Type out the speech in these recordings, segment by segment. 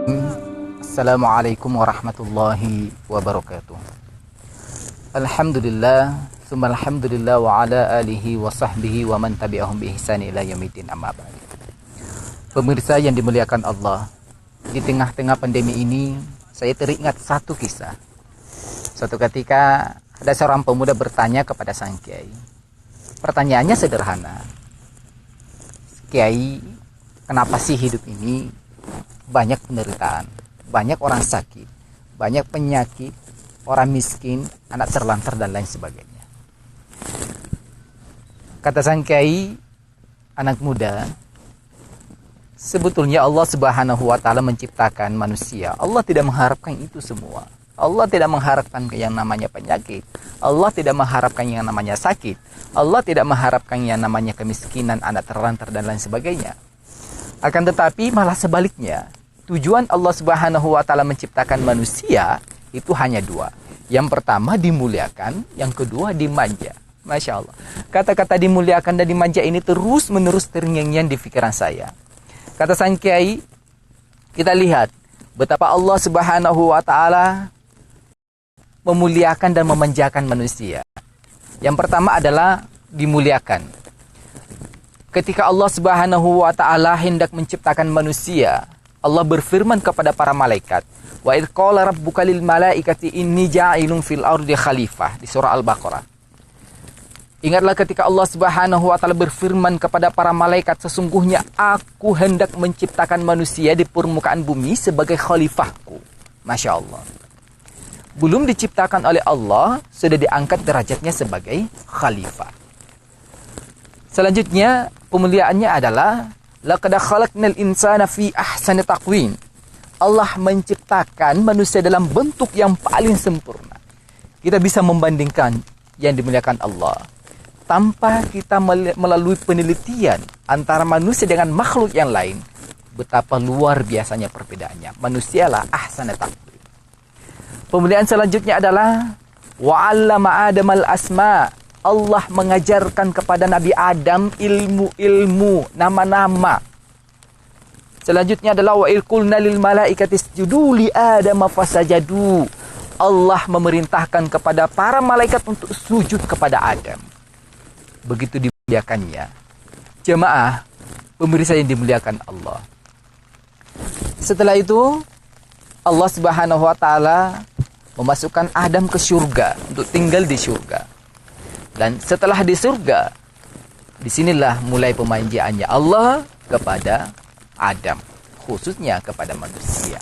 Assalamualaikum warahmatullahi wabarakatuh. Alhamdulillah, summa alhamdulillah wa ala alihi wa sahbihi wa man tabi'ahum bi ihsani ila yaumil amma ba'd. Pemirsa yang dimuliakan Allah, di tengah-tengah pandemi ini saya teringat satu kisah. Suatu ketika ada seorang pemuda bertanya kepada sang kiai. Pertanyaannya sederhana. Kiai, kenapa sih hidup ini banyak penderitaan, banyak orang sakit, banyak penyakit, orang miskin, anak terlantar dan lain sebagainya. Kata sang kiai, anak muda, sebetulnya Allah Subhanahu wa taala menciptakan manusia. Allah tidak mengharapkan itu semua. Allah tidak mengharapkan yang namanya penyakit. Allah tidak mengharapkan yang namanya sakit. Allah tidak mengharapkan yang namanya kemiskinan, anak terlantar dan lain sebagainya. Akan tetapi malah sebaliknya, tujuan Allah Subhanahu wa taala menciptakan manusia itu hanya dua. Yang pertama dimuliakan, yang kedua dimanja. Masya Allah. Kata-kata dimuliakan dan dimanja ini terus-menerus terngiang-ngiang di pikiran saya. Kata sang kiai, kita lihat betapa Allah Subhanahu wa taala memuliakan dan memanjakan manusia. Yang pertama adalah dimuliakan. Ketika Allah Subhanahu wa taala hendak menciptakan manusia, Allah berfirman kepada para malaikat, "Wa idz qala rabbuka lil malaikati inni ja'ilun fil ardi khalifah" di surah Al-Baqarah. Ingatlah ketika Allah Subhanahu wa taala berfirman kepada para malaikat, "Sesungguhnya aku hendak menciptakan manusia di permukaan bumi sebagai khalifahku." Masya Allah. Belum diciptakan oleh Allah, sudah diangkat derajatnya sebagai khalifah. Selanjutnya, pemuliaannya adalah laqad khalaqnal insana fi ahsani taqwim. Allah menciptakan manusia dalam bentuk yang paling sempurna. Kita bisa membandingkan yang dimuliakan Allah tanpa kita melalui penelitian antara manusia dengan makhluk yang lain. Betapa luar biasanya perbedaannya. Manusialah ahsani taqwim. Pemuliaan selanjutnya adalah wa'allama Adamal asma'. Allah mengajarkan kepada Nabi Adam ilmu-ilmu, nama-nama. Selanjutnya adalah wa ilqulna lil malaikati isjudu li Adam fasajadu. Allah memerintahkan kepada para malaikat untuk sujud kepada Adam. Begitu dimuliakannya. Jemaah, pemirsa yang dimuliakan Allah. Setelah itu, Allah Subhanahu wa taala memasukkan Adam ke surga untuk tinggal di surga. Dan setelah di surga, disinilah mulai pemanjaannya Allah kepada Adam, khususnya kepada manusia.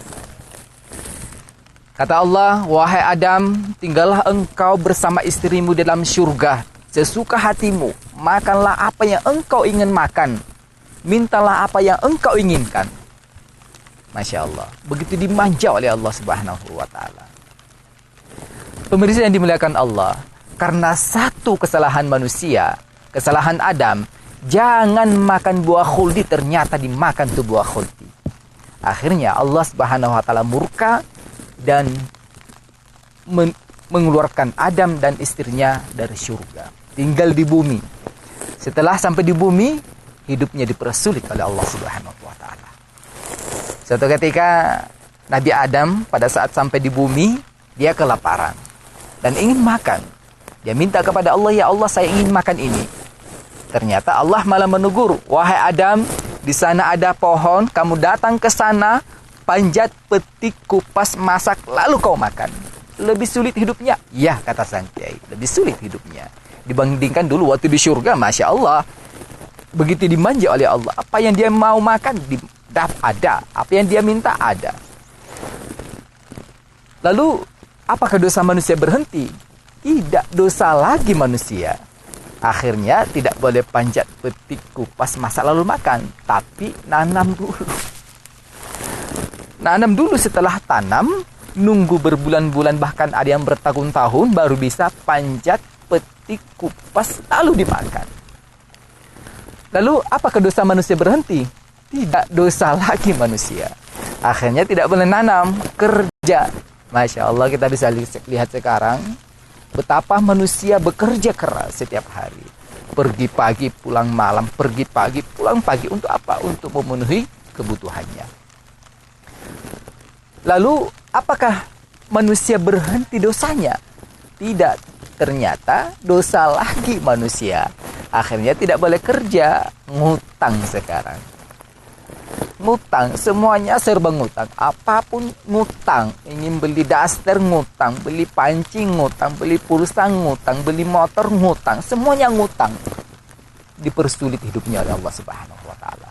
Kata Allah, "Wahai Adam, tinggallah engkau bersama istrimu dalam surga, sesuka hatimu, makanlah apa yang engkau ingin makan, mintalah apa yang engkau inginkan." Masya Allah, begitu dimanja oleh Allah Subhanahu wa taala. Pemirsa yang dimuliakan Allah, karena satu kesalahan manusia, kesalahan Adam, jangan makan buah khuldi, ternyata dimakan tuh buah khuldi. Akhirnya Allah Subhanahu wa taala murka dan mengeluarkan Adam dan istrinya dari surga, tinggal di bumi. Setelah sampai di bumi, hidupnya dipersulit oleh Allah Subhanahu wa taala. Suatu ketika Nabi Adam pada saat sampai di bumi, dia kelaparan dan ingin makan. Dia minta kepada Allah, "Ya Allah, saya ingin makan ini." Ternyata Allah malah menegur, "Wahai Adam, di sana ada pohon, kamu datang ke sana, panjat, petik, kupas, masak, lalu kau makan." Lebih sulit hidupnya? Ya, kata sang kiai, lebih sulit hidupnya dibandingkan dulu waktu di surga. Masya Allah, begitu dimanja oleh Allah, apa yang dia mau makan ada, apa yang dia minta ada. Lalu apakah dosa manusia berhenti? Tidak dosa lagi manusia. Akhirnya tidak boleh panjat, petik, kupas, masak lalu makan, tapi nanam dulu. Nanam dulu, setelah tanam, nunggu berbulan-bulan, bahkan ada yang bertahun-tahun baru bisa panjat, petik, kupas, lalu dimakan. Lalu apakah dosa manusia berhenti? Tidak dosa lagi manusia. Akhirnya tidak boleh nanam, kerja. Masya Allah, kita bisa lihat sekarang betapa manusia bekerja keras setiap hari. Pergi pagi, pulang malam, pergi pagi, pulang pagi. Untuk apa? Untuk memenuhi kebutuhannya. Lalu apakah manusia berhenti dosanya? Tidak, ternyata dosa lagi manusia. Akhirnya tidak boleh kerja, ngutang sekarang. Ngutang, semuanya serba ngutang. Apapun ngutang. Ingin beli daster ngutang, beli pancing ngutang, beli pulsa ngutang, beli motor ngutang. Semuanya ngutang. Dipersulit hidupnya oleh Allah Subhanahu wa taala.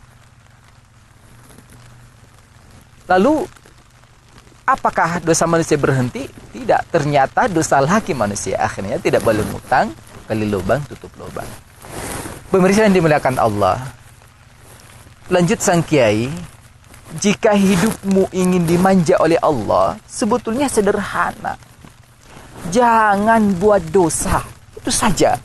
Lalu apakah dosa manusia berhenti? Tidak, ternyata dosa lagi manusia. Akhirnya tidak boleh ngutang, gali lubang tutup lubang. Pemirsa yang dimuliakan Allah, lanjut sang kiai, jika hidupmu ingin dimanja oleh Allah, sebetulnya sederhana. Jangan buat dosa, itu saja.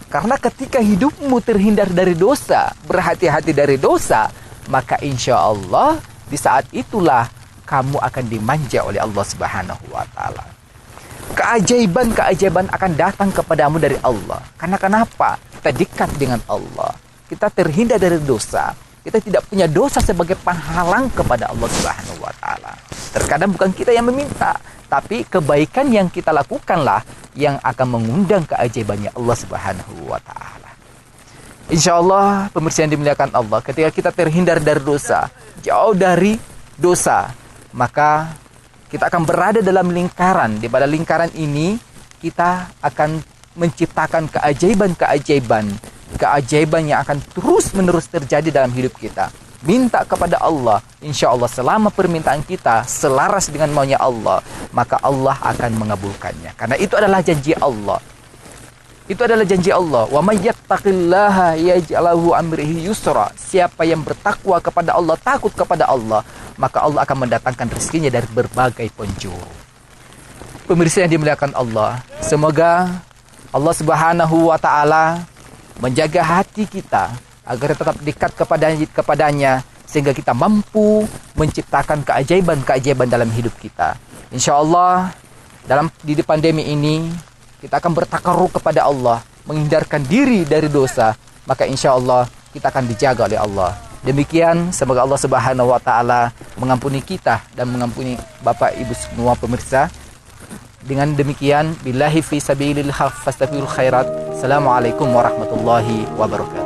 Karena ketika hidupmu terhindar dari dosa, berhati-hati dari dosa, maka insya Allah di saat itulah kamu akan dimanja oleh Allah Subhanahu wa taala. Keajaiban-keajaiban akan datang kepadamu dari Allah. Karena kenapa? Kita dekat dengan Allah. Kita terhindar dari dosa. Kita tidak punya dosa sebagai penghalang kepada Allah Subhanahu wa taala. Terkadang bukan kita yang meminta, tapi kebaikan yang kita lakukanlah yang akan mengundang keajaibannya Allah Subhanahu wa taala. Insyaallah pemirsa yang dimuliakan Allah, ketika kita terhindar dari dosa, jauh dari dosa, maka kita akan berada dalam lingkaran. Di pada lingkaran ini kita akan menciptakan keajaiban-keajaiban yang akan terus-menerus terjadi dalam hidup kita. Minta kepada Allah, insya Allah selama permintaan kita selaras dengan maunya Allah, maka Allah akan mengabulkannya. Karena itu adalah janji Allah. Itu adalah janji Allah. Wa may yattaqillaha yaj'al lahu amrihi yusra. Siapa yang bertakwa kepada Allah, takut kepada Allah, maka Allah akan mendatangkan rezekinya dari berbagai penjuru. Pemirsa yang dimuliakan Allah, semoga Allah Subhanahu wa taala menjaga hati kita agar tetap dekat kepadanya sehingga kita mampu menciptakan keajaiban-keajaiban dalam hidup kita. Insya Allah di pandemi ini kita akan bertakarrub kepada Allah, menghindarkan diri dari dosa, maka insya Allah kita akan dijaga oleh Allah. Demikian, semoga Allah Subhanahu wa taala mengampuni kita dan mengampuni Bapak Ibu semua pemirsa. Dengan demikian, billahi fi sabilillah fastabiqul khairat. Assalamualaikum warahmatullahi wabarakatuh.